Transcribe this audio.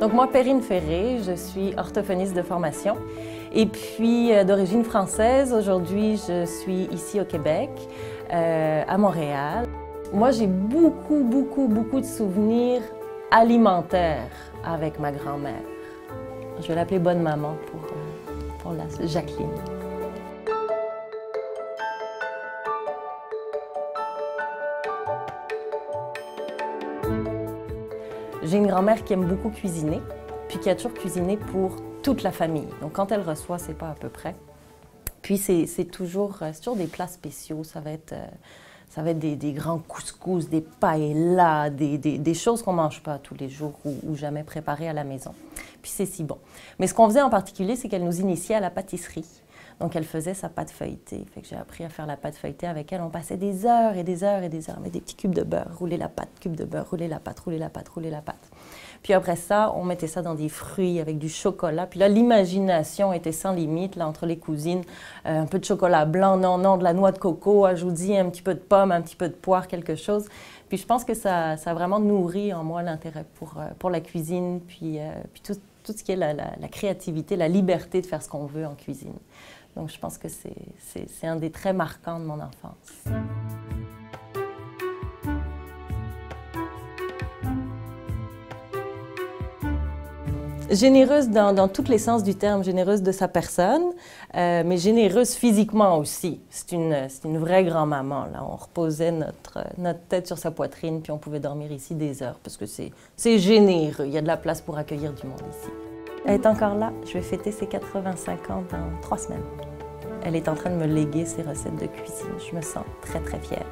Donc moi, Perrine Ferré, je suis orthophoniste de formation et puis d'origine française. Aujourd'hui, je suis ici au Québec, à Montréal. Moi, j'ai beaucoup de souvenirs alimentaires avec ma grand-mère. Je vais l'appeler Bonne Maman pour la Jacqueline. J'ai une grand-mère qui aime beaucoup cuisiner, puis qui a toujours cuisiné pour toute la famille. Donc quand elle reçoit, c'est pas à peu près. Puis c'est toujours des plats spéciaux. Ça va être des grands couscous, des paellas, des choses qu'on ne mange pas tous les jours ou jamais préparées à la maison. Puis c'est si bon. Mais ce qu'on faisait en particulier, c'est qu'elle nous initiait à la pâtisserie. Donc elle faisait sa pâte feuilletée. Fait que j'ai appris à faire la pâte feuilletée avec elle. On passait des heures et des heures et des heures, mais des petits cubes de beurre, rouler la pâte, cube de beurre, rouler la pâte, rouler la pâte, rouler la pâte. Puis après ça, on mettait ça dans des fruits avec du chocolat. Puis là, l'imagination était sans limite là, entre les cousines. Un peu de chocolat blanc, non, de la noix de coco, ajoutez un petit peu de pomme, un petit peu de poire, quelque chose. Puis je pense que ça a vraiment nourri en moi l'intérêt pour la cuisine, puis tout ce qui est la créativité, la liberté de faire ce qu'on veut en cuisine. Donc je pense que c'est un des traits marquants de mon enfance. Généreuse dans tous les sens du terme, généreuse de sa personne, mais généreuse physiquement aussi. C'est une vraie grand-maman. On reposait notre tête sur sa poitrine, puis on pouvait dormir ici des heures, parce que c'est généreux. Il y a de la place pour accueillir du monde ici. Elle est encore là. Je vais fêter ses 85 ans dans 3 semaines. Elle est en train de me léguer ses recettes de cuisine. Je me sens très fière.